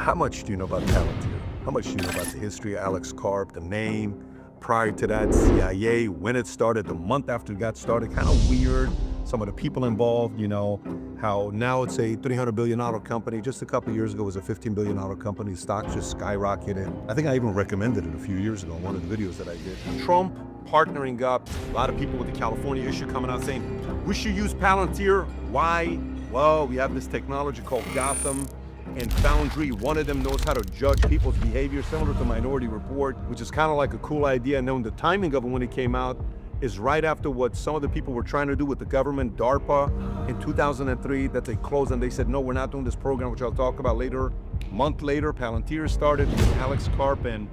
How much do you know about Palantir? How much do you know about the history of Alex Karp, the name? Prior to that, CIA, when it started, the month after it got started, kind of weird. Some of the people involved, how now it's a $300 billion company. Just a couple of years ago, it was a $15 billion company. Stocks just skyrocketed. I think I even recommended it a few years ago in one of the videos that I did. Trump partnering up, a lot of people with the California issue coming out saying, we should use Palantir. Why? Well, we have this technology called Gotham and Foundry. One of them knows how to judge people's behavior, similar to Minority Report, which is kind of like a cool idea. And then the timing of it when it came out is right after what some of the people were trying to do with the government, DARPA, in 2003, that they closed and they said, no, we're not doing this program, which I'll talk about later. A month later, Palantir started with Alex Karp and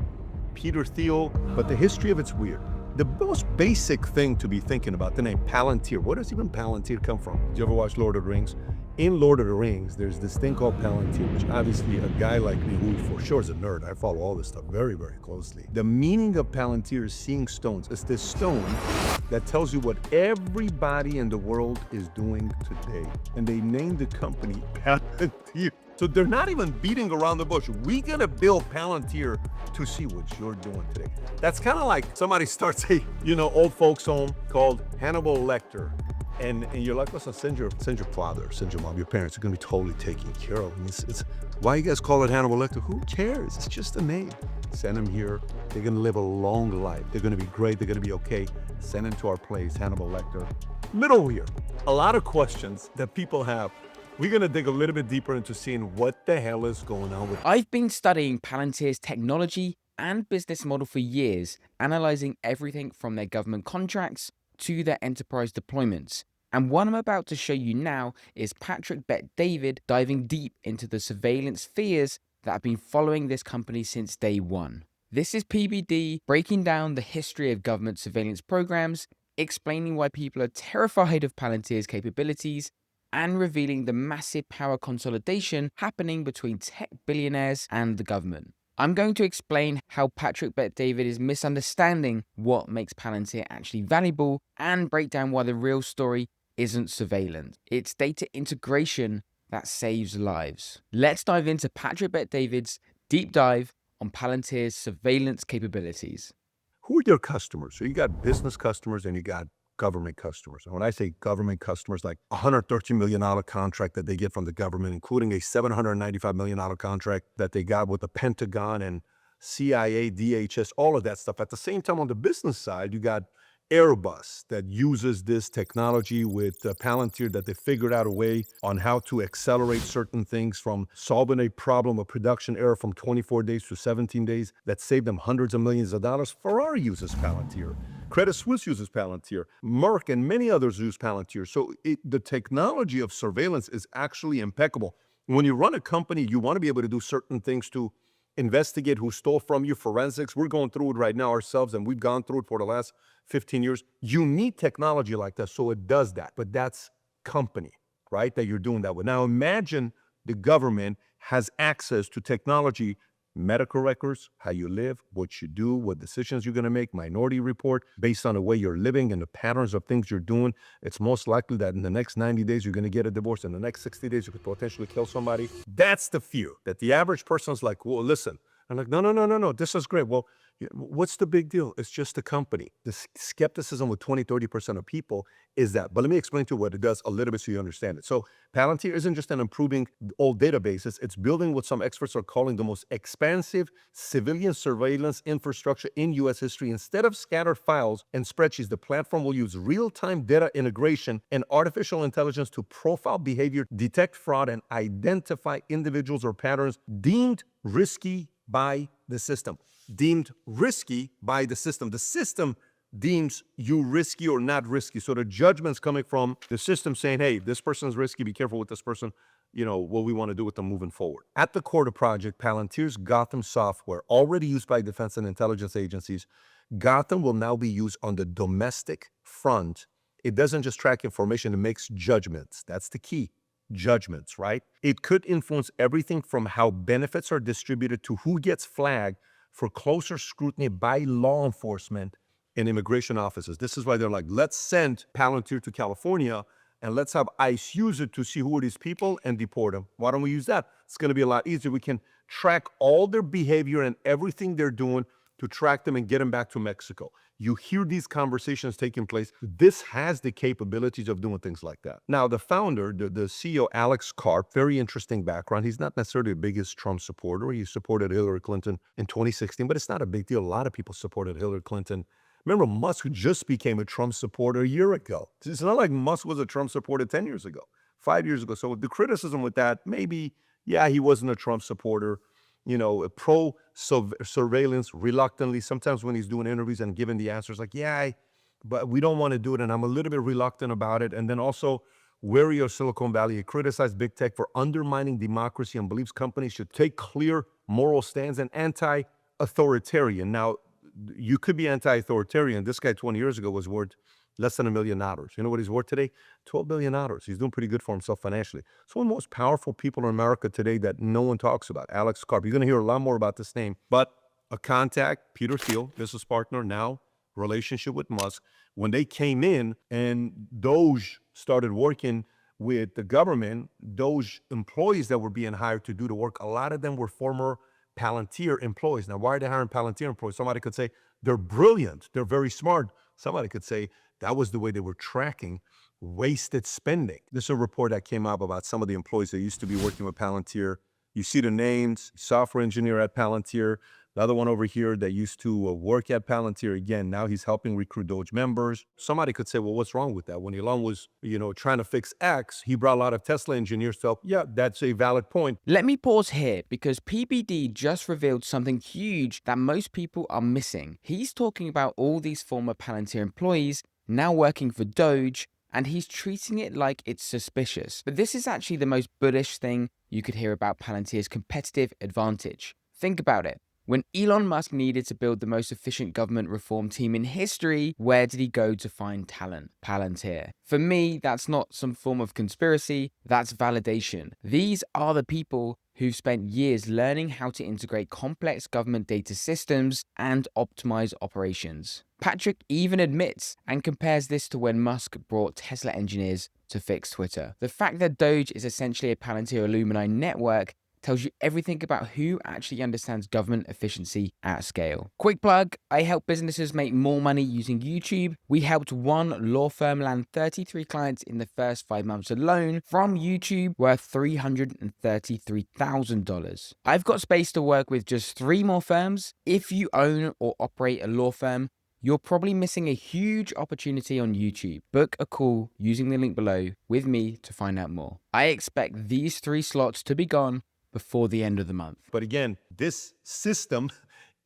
Peter Thiel, but the history of it's weird. The most basic thing to be thinking about, the name Palantir, where does even Palantir come from? Did you ever watch Lord of the Rings? In Lord of the Rings, there's this thing called Palantir, which obviously a guy like me, who for sure is a nerd, I follow all this stuff very, very closely. The meaning of Palantir is seeing stones. It's this stone that tells you what everybody in the world is doing today. And they named the company Palantir. So they're not even beating around the bush. We're gonna build Palantir to see what you're doing today. That's kind of like somebody starts a, old folks home called Hannibal Lecter. And you're like, listen, send your father, send your mom, your parents are gonna be totally taken care of. It's why you guys call it Hannibal Lecter? Who cares? It's just a name. Send them here. They're gonna live a long life. They're gonna be great. They're gonna be okay. Send them to our place, Hannibal Lecter. Little weird. A lot of questions that people have. We're gonna dig a little bit deeper into seeing what the hell is going on with it. I've been studying Palantir's technology and business model for years, analyzing everything from their government contracts to their enterprise deployments. And what I'm about to show you now is Patrick Bet-David diving deep into the surveillance fears that have been following this company since day one. This is PBD breaking down the history of government surveillance programs, explaining why people are terrified of Palantir's capabilities, and revealing the massive power consolidation happening between tech billionaires and the government. I'm going to explain how Patrick Bet-David is misunderstanding what makes Palantir actually valuable and break down why the real story isn't surveillance. It's data integration that saves lives. Let's dive into Patrick Bet-David's deep dive on Palantir's surveillance capabilities. Who are your customers? So you got business customers and you got government customers. And when I say government customers, like a $113 million contract that they get from the government, including a $795 million contract that they got with the Pentagon and CIA, DHS, all of that stuff. At the same time, on the business side, you got Airbus that uses this technology with Palantir, that they figured out a way on how to accelerate certain things from solving a problem, a production error from 24 days to 17 days that saved them hundreds of millions of dollars. Ferrari uses Palantir. Credit Suisse uses Palantir. Merck and many others use Palantir. So the technology of surveillance is actually impeccable. When you run a company, you want to be able to do certain things to investigate who stole from you, forensics. We're going through it right now ourselves, and we've gone through it for the last 15 years. You need technology like that, so it does that. But that's company, right, that you're doing that with. Now imagine the government has access to technology, medical records, how you live, what you do, what decisions you're gonna make, Minority Report, based on the way you're living and the patterns of things you're doing. It's most likely that in the next 90 days, you're gonna get a divorce. In the next 60 days, you could potentially kill somebody. That's the fear that the average person's like, well, listen. I'm like, no, this is great. Well, what's the big deal? It's just a company. The skepticism with 20, 30% of people is that. But let me explain to you what it does a little bit so you understand it. So Palantir isn't just an improving old databases. It's building what some experts are calling the most expansive civilian surveillance infrastructure in U.S. history. Instead of scattered files and spreadsheets, the platform will use real-time data integration and artificial intelligence to profile behavior, detect fraud, and identify individuals or patterns deemed risky by the system. Deemed risky by the system. The system deems you risky or not risky. So the judgment's coming from the system saying, hey, this person's risky, be careful with this person, what we want to do with them moving forward. At the core of the project, Palantir's Gotham software, already used by defense and intelligence agencies, Gotham will now be used on the domestic front. It doesn't just track information, it makes judgments. That's the key. Judgments, right? It could influence everything from how benefits are distributed to who gets flagged for closer scrutiny by law enforcement and immigration offices. This is why they're like, let's send Palantir to California and let's have ICE use it to see who are these people and deport them. Why don't we use that? It's going to be a lot easier. We can track all their behavior and everything they're doing to track them and get them back to Mexico. You hear these conversations taking place. This has the capabilities of doing things like that. Now, the founder, the CEO, Alex Karp, very interesting background. He's not necessarily the biggest Trump supporter. He supported Hillary Clinton in 2016, but it's not a big deal. A lot of people supported Hillary Clinton. Remember, Musk just became a Trump supporter a year ago. It's not like Musk was a Trump supporter 10 years ago, 5 years ago. So the criticism with that, maybe, yeah, he wasn't a Trump supporter. Pro-surveillance reluctantly. Sometimes when he's doing interviews and giving the answers like, yeah, but we don't want to do it, and I'm a little bit reluctant about it. And then also wary of Silicon Valley. He criticized big tech for undermining democracy and believes companies should take clear moral stands and anti-authoritarian. Now, you could be anti-authoritarian. This guy 20 years ago was worth less than $1 million. You know what he's worth today? $12 billion. He's doing pretty good for himself financially. It's one of the most powerful people in America today that no one talks about, Alex Karp. You're going to hear a lot more about this name. But a contact, Peter Thiel, business partner, now relationship with Musk. When they came in and Doge started working with the government, Doge employees that were being hired to do the work, a lot of them were former Palantir employees. Now, why are they hiring Palantir employees? Somebody could say they're brilliant, they're very smart. Somebody could say that was the way they were tracking wasted spending. This is a report that came out about some of the employees that used to be working with Palantir. You see the names: software engineer at Palantir, the other one over here that used to work at Palantir. Again, now he's helping recruit Doge members. Somebody could say, well, what's wrong with that? When Elon was, trying to fix X, he brought a lot of Tesla engineers to help. Yeah, that's a valid point. Let me pause here because PBD just revealed something huge that most people are missing. He's talking about all these former Palantir employees now working for Doge, and he's treating it like it's suspicious. But this is actually the most bullish thing you could hear about Palantir's competitive advantage. Think about it. When Elon Musk needed to build the most efficient government reform team in history, where did he go to find talent? Palantir. For me, that's not some form of conspiracy, that's validation. These are the people who've spent years learning how to integrate complex government data systems and optimize operations. Patrick even admits and compares this to when Musk brought Tesla engineers to fix Twitter. The fact that Doge is essentially a Palantir alumni network tells you everything about who actually understands government efficiency at scale. Quick plug, I help businesses make more money using YouTube. We helped one law firm land 33 clients in the first 5 months alone from YouTube, worth $333,000. I've got space to work with just 3 more firms. If you own or operate a law firm, you're probably missing a huge opportunity on YouTube. Book a call using the link below with me to find out more. I expect these 3 slots to be gone before the end of the month. But again, this system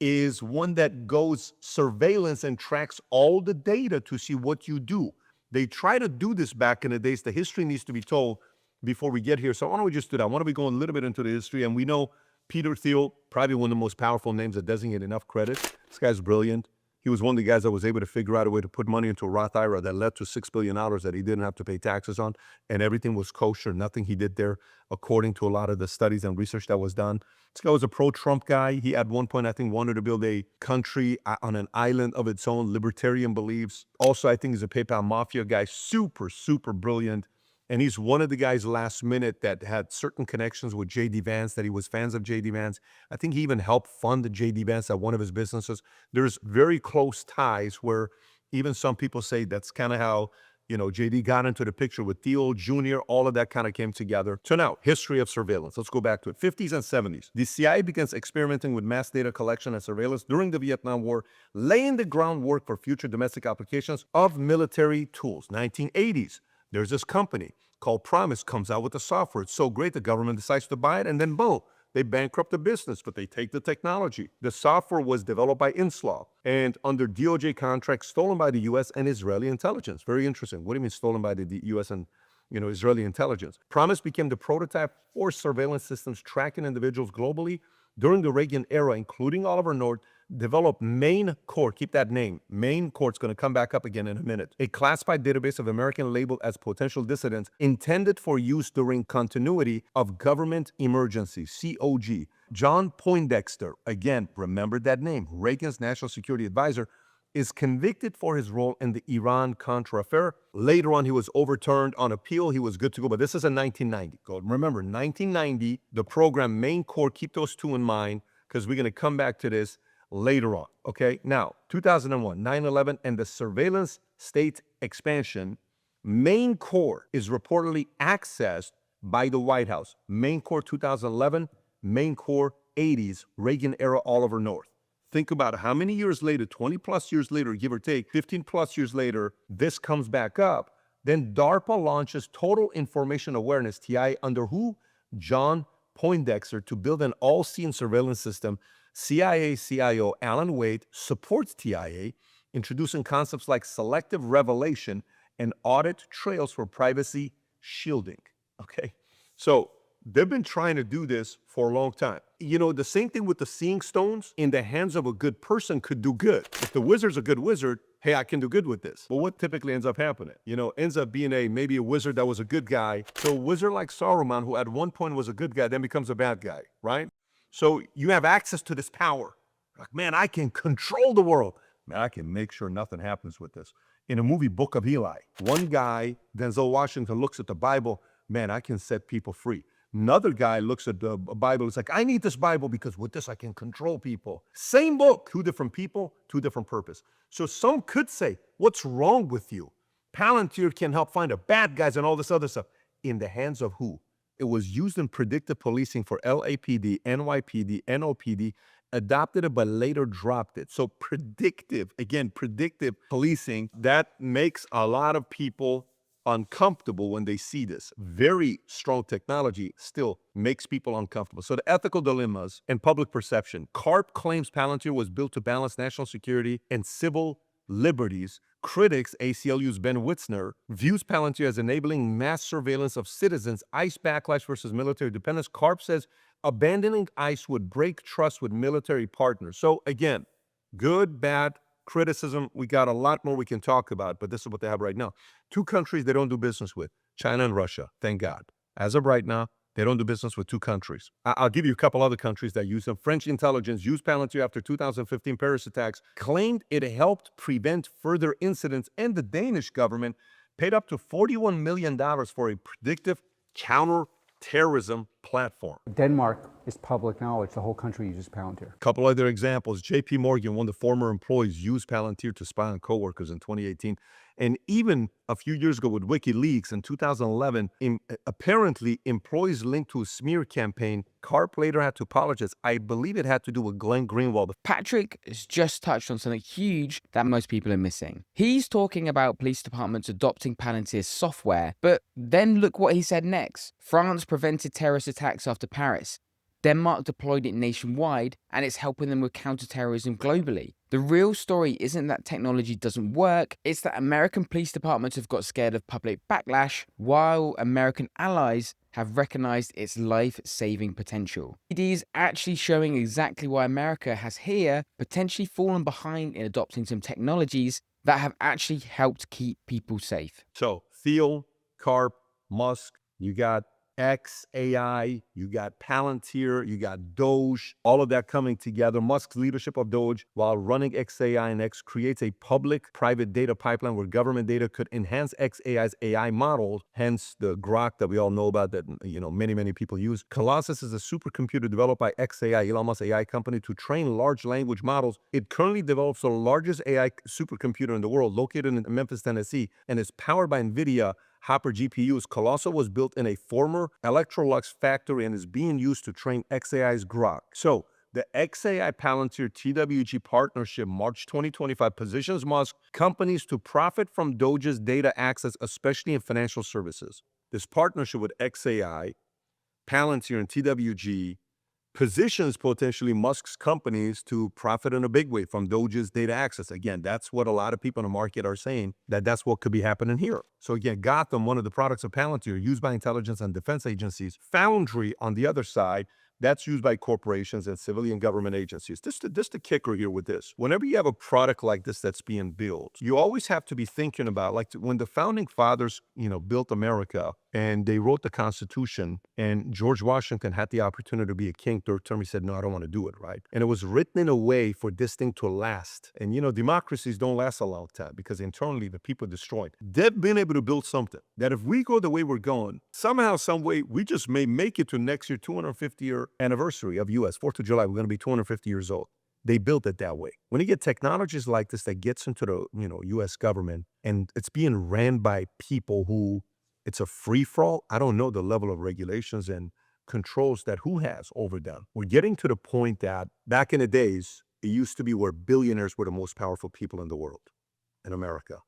is one that goes surveillance and tracks all the data to see what you do. They try to do this back in the days. The history needs to be told before we get here. So why don't we just do that? Why don't we go a little bit into the history? And we know Peter Thiel, probably one of the most powerful names that doesn't get enough credit. This guy's brilliant. He was one of the guys that was able to figure out a way to put money into a Roth IRA that led to $6 billion that he didn't have to pay taxes on, and everything was kosher. Nothing he did there, according to a lot of the studies and research that was done. This guy was a pro-Trump guy. He at one point, I think, wanted to build a country on an island of its own, libertarian beliefs. Also, I think he's a PayPal mafia guy, super, super brilliant. And he's one of the guys last minute that had certain connections with J.D. Vance, that he was fans of J.D. Vance. I think he even helped fund J.D. Vance at one of his businesses. There's very close ties where even some people say that's kind of how, J.D. got into the picture with Thiel Jr., all of that kind of came together. So now, history of surveillance. Let's go back to it. 50s and 70s. The CIA begins experimenting with mass data collection and surveillance during the Vietnam War, laying the groundwork for future domestic applications of military tools. 1980s. There's this company called Promise comes out with the software. It's so great the government decides to buy it, and then boom, they bankrupt the business, but they take the technology. The software was developed by Inslaw and under DOJ contract stolen by the U.S. and Israeli intelligence. Very interesting. What do you mean stolen by the U.S. and Israeli intelligence? Promise became the prototype for surveillance systems tracking individuals globally during the Reagan era, including Oliver North. Developed Main Court, keep that name. Main Court's going to come back up again in a minute. A classified database of Americans labeled as potential dissidents intended for use during continuity of government emergencies, COG. John Poindexter, again, remember that name, Reagan's national security advisor, is convicted for his role in the Iran-Contra affair. Later on, he was overturned on appeal. He was good to go, but this is in 1990. Remember, 1990, the program main core, keep those two in mind, because we're going to come back to this later on, okay? Now, 2001, 9/11, and the surveillance state expansion, main core is reportedly accessed by the White House. Main core 2011, main core 80s, Reagan era Oliver North. Think about how many years later, 20 plus years later, give or take, 15 plus years later, this comes back up. Then DARPA launches Total Information Awareness, TIA, under who? John Poindexter, to build an all-seeing surveillance system. CIA CIO Alan Wade supports TIA, introducing concepts like selective revelation and audit trails for privacy shielding. Okay, so they've been trying to do this for a long time. You know, the same thing with the seeing stones in the hands of a good person could do good. If the wizard's a good wizard, hey, I can do good with this. But what typically ends up happening? You know, ends up being maybe a wizard that was a good guy. So a wizard like Saruman, who at one point was a good guy, then becomes a bad guy, right? So you have access to this power. Like, man, I can control the world. Man, I can make sure nothing happens with this. In a movie, Book of Eli, one guy, Denzel Washington, looks at the Bible, man, I can set people free. Another guy looks at the Bible, it's like, I need this Bible because with this I can control people. Same book, two different people, two different purpose. So some could say, what's wrong with you? Palantir can help find the bad guys and all this other stuff. In the hands of who? It was used in predictive policing for LAPD, NYPD, NOPD, adopted it but later dropped it. So predictive, again, predictive policing, that makes a lot of people uncomfortable when they see this. Very strong technology still makes people uncomfortable. So the ethical dilemmas and public perception. CARP claims Palantir was built to balance national security and civil liberties. Critics, ACLU's Ben Witzner, views Palantir as enabling mass surveillance of citizens. ICE backlash versus military dependence. CARP says abandoning ICE would break trust with military partners. So again, good, bad, criticism, we got a lot more we can talk about, but this is what they have right now. Two countries they don't do business with, China and Russia, thank God. As of right now, they don't do business with two countries. I'll give you a couple other countries that use them. French intelligence used Palantir after 2015 Paris attacks, claimed it helped prevent further incidents, and the Danish government paid up to $41 million for a predictive counter-terrorism platform. Denmark is public knowledge. The whole country uses Palantir. A couple other examples. JP Morgan, one of the former employees, used Palantir to spy on coworkers in 2018. And even a few years ago with WikiLeaks in 2011, apparently employees linked to a smear campaign. CARP later had to apologize. I believe it had to do with Glenn Greenwald. Patrick has just touched on something huge that most people are missing. He's talking about police departments adopting Palantir's software, but then look what he said next. France prevented terrorist attacks after Paris. Denmark deployed it nationwide, and it's helping them with counterterrorism globally. The real story isn't that technology doesn't work, it's that American police departments have got scared of public backlash, while American allies have recognized its life-saving potential. It is actually showing exactly why America has here potentially fallen behind in adopting some technologies that have actually helped keep people safe. So Thiel, CARP, Musk, you got XAI, you got Palantir, you got Doge, all of that coming together. Musk's leadership of Doge, while running XAI and X, creates a public-private data pipeline where government data could enhance XAI's AI models, hence the Grok that we all know about that, many people use. Colossus is a supercomputer developed by XAI, Elon Musk's AI company, to train large language models. It currently develops the largest AI supercomputer in the world, located in Memphis, Tennessee, and is powered by NVIDIA Hopper GPUs. Colossus was built in a former Electrolux factory and is being used to train XAI's Grok. So the XAI Palantir TWG partnership, March 2025, positions Musk companies to profit from Doge's data access, especially in financial services. This partnership with XAI, Palantir, and TWG positions potentially Musk's companies to profit in a big way from Doge's data access. Again, that's what a lot of people in the market are saying, that's what could be happening here. So again, Gotham, one of the products of Palantir, used by intelligence and defense agencies. Foundry, on the other side, That's used by corporations and civilian government agencies. This the kicker here with this. Whenever you have a product like this that's being built, you always have to be thinking about, like when the founding fathers, built America and they wrote the Constitution, and George Washington had the opportunity to be a king third term. He said, no, I don't want to do it, right? And it was written in a way for this thing to last. And, democracies don't last a long time because internally the people are destroyed. They've been able to build something that if we go the way we're going, somehow, some way, we just may make it to next year, 250-year anniversary of U.S. 4th of July. We're going to be 250 years old. They built it that way. When you get technologies like this that gets into the, U.S. government and it's being ran by people who it's a free-for-all, I don't know the level of regulations and controls that who has over them. We're getting to the point that back in the days, it used to be where billionaires were the most powerful people in the world, in America.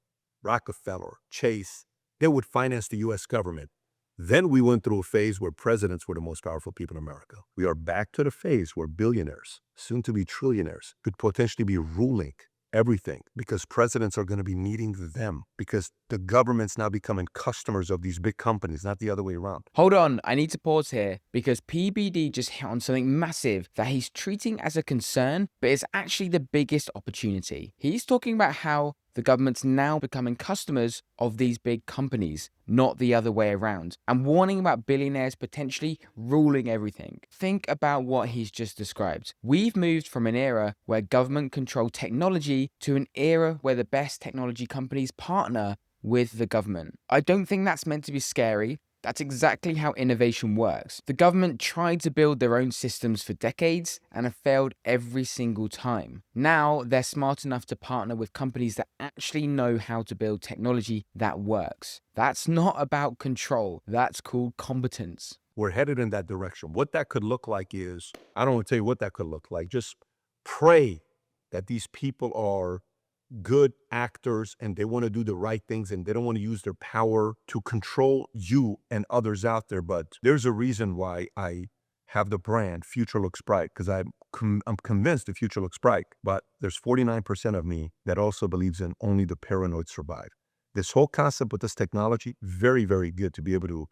Rockefeller, Chase, they would finance the U.S. government. Then we went through a phase where presidents were the most powerful people in America. We are back to the phase where billionaires, soon to be trillionaires, could potentially be ruling everything because presidents are going to be needing them because the government's now becoming customers of these big companies, not the other way around. Hold on, I need to pause here because PBD just hit on something massive that he's treating as a concern, but it's actually the biggest opportunity. He's talking about how the government's now becoming customers of these big companies, not the other way around, and warning about billionaires potentially ruling everything. Think about what he's just described. We've moved from an era where government controlled technology to an era where the best technology companies partner with the government. I don't think that's meant to be scary. That's exactly how innovation works. The government tried to build their own systems for decades and have failed every single time. Now they're smart enough to partner with companies that actually know how to build technology that works. That's not about control. That's called competence. We're headed in that direction. What that could look like is, I don't want to tell you what that could look like. Just pray that these people are good actors and they want to do the right things and they don't want to use their power to control you and others out there. But there's a reason why I have the brand Future Looks Bright, because I'm convinced the future looks bright. But there's 49% of me that also believes in only the paranoid survive. This whole concept with this technology, very, very good to be able to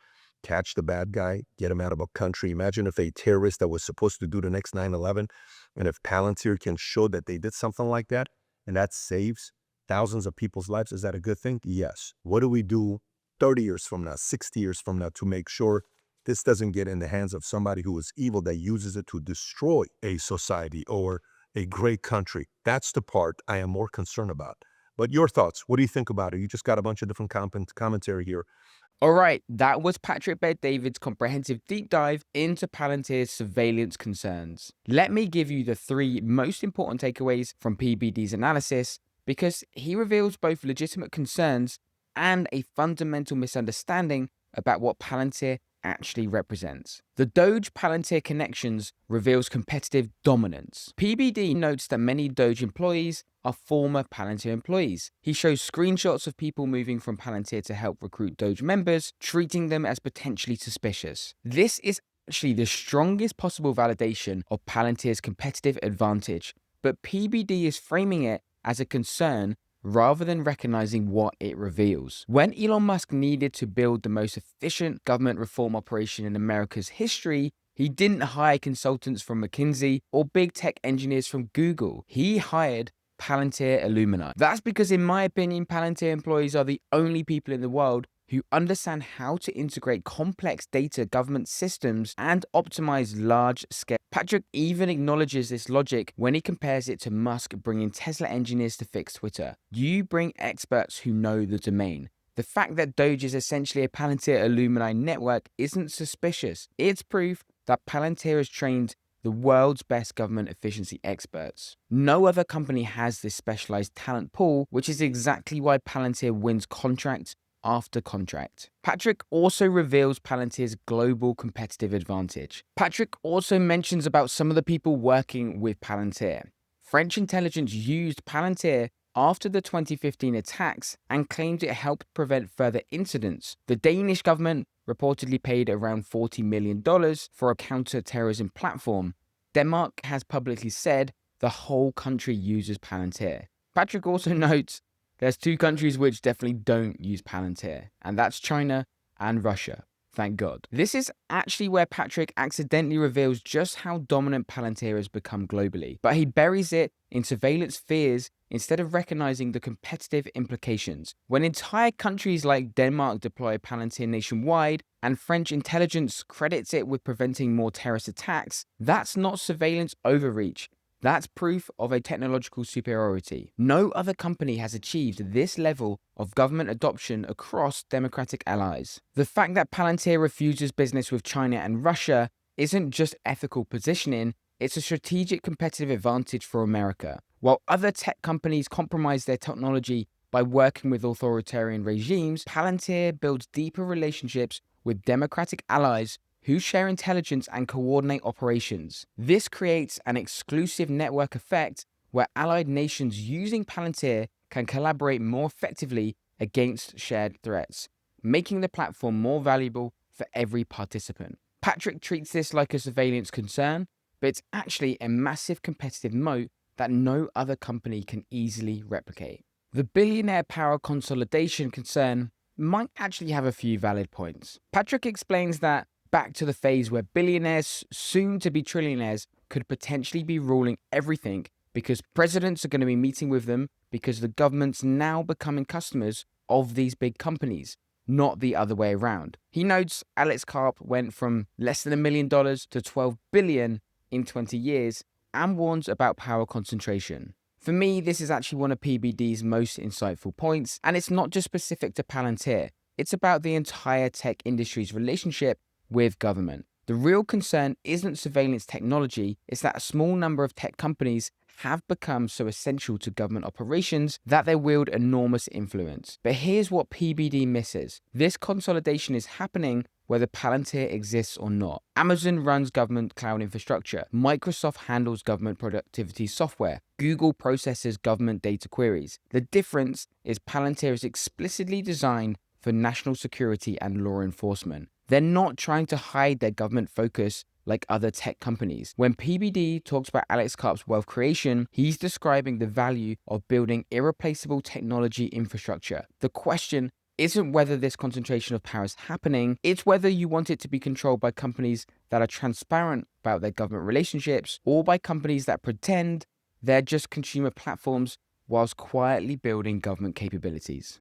catch the bad guy, get him out of a country. Imagine if a terrorist that was supposed to do the next 9/11, and if Palantir can show that they did something like that, and that saves thousands of people's lives, is that a good thing? Yes. What do we do 30 years from now, 60 years from now to make sure this doesn't get in the hands of somebody who is evil that uses it to destroy a society or a great country? That's the part I am more concerned about. But your thoughts, what do you think about it? You just got a bunch of different commentary here. All right, that was Patrick Bet-David's comprehensive deep dive into Palantir's surveillance concerns. Let me give you the 3 most important takeaways from PBD's analysis, because he reveals both legitimate concerns and a fundamental misunderstanding about what Palantir actually represents. The Doge Palantir connections reveals competitive dominance. PBD notes that many Doge employees are former Palantir employees. He shows screenshots of people moving from Palantir to help recruit Doge members, treating them as potentially suspicious. This is actually the strongest possible validation of Palantir's competitive advantage, but PBD is framing it as a concern rather than recognizing what it reveals. When Elon Musk needed to build the most efficient government reform operation in America's history, he didn't hire consultants from McKinsey or big tech engineers from Google. He hired Palantir alumni. That's because, in my opinion, Palantir employees are the only people in the world who understand how to integrate complex data government systems and optimize large scale. Patrick even acknowledges this logic when he compares it to Musk bringing Tesla engineers to fix Twitter. You bring experts who know the domain. The fact that Doge is essentially a Palantir alumni network isn't suspicious. It's proof that Palantir has trained the world's best government efficiency experts. No other company has this specialized talent pool, which is exactly why Palantir wins contract after contract. Patrick also reveals Palantir's global competitive advantage. Patrick also mentions about some of the people working with Palantir. French intelligence used Palantir after the 2015 attacks and claimed it helped prevent further incidents. The Danish government reportedly paid around $40 million for a counter-terrorism platform. Denmark has publicly said the whole country uses Palantir. Patrick also notes there's 2 countries which definitely don't use Palantir, and that's China and Russia. Thank God. This is actually where Patrick accidentally reveals just how dominant Palantir has become globally, but he buries it in surveillance fears instead of recognizing the competitive implications. When entire countries like Denmark deploy Palantir nationwide and French intelligence credits it with preventing more terrorist attacks, that's not surveillance overreach. That's proof of a technological superiority. No other company has achieved this level of government adoption across democratic allies. The fact that Palantir refuses business with China and Russia isn't just ethical positioning, it's a strategic competitive advantage for America. While other tech companies compromise their technology by working with authoritarian regimes, Palantir builds deeper relationships with democratic allies who share intelligence and coordinate operations. This creates an exclusive network effect where allied nations using Palantir can collaborate more effectively against shared threats, making the platform more valuable for every participant. Patrick treats this like a surveillance concern, but it's actually a massive competitive moat that no other company can easily replicate. The billionaire power consolidation concern might actually have a few valid points. Patrick explains that back to the phase where billionaires, soon to be trillionaires, could potentially be ruling everything because presidents are going to be meeting with them because the government's now becoming customers of these big companies, not the other way around. He notes Alex Karp went from less than $1 million to $12 billion in 20 years and warns about power concentration. For me, this is actually one of PBD's most insightful points, and it's not just specific to Palantir. It's about the entire tech industry's relationship with government. The real concern isn't surveillance technology, it's that a small number of tech companies have become so essential to government operations that they wield enormous influence. But here's what PBD misses. This consolidation is happening whether Palantir exists or not. Amazon runs government cloud infrastructure. Microsoft handles government productivity software. Google processes government data queries. The difference is Palantir is explicitly designed for national security and law enforcement. They're not trying to hide their government focus like other tech companies. When PBD talks about Alex Karp's wealth creation, he's describing the value of building irreplaceable technology infrastructure. The question isn't whether this concentration of power is happening, it's whether you want it to be controlled by companies that are transparent about their government relationships or by companies that pretend they're just consumer platforms whilst quietly building government capabilities.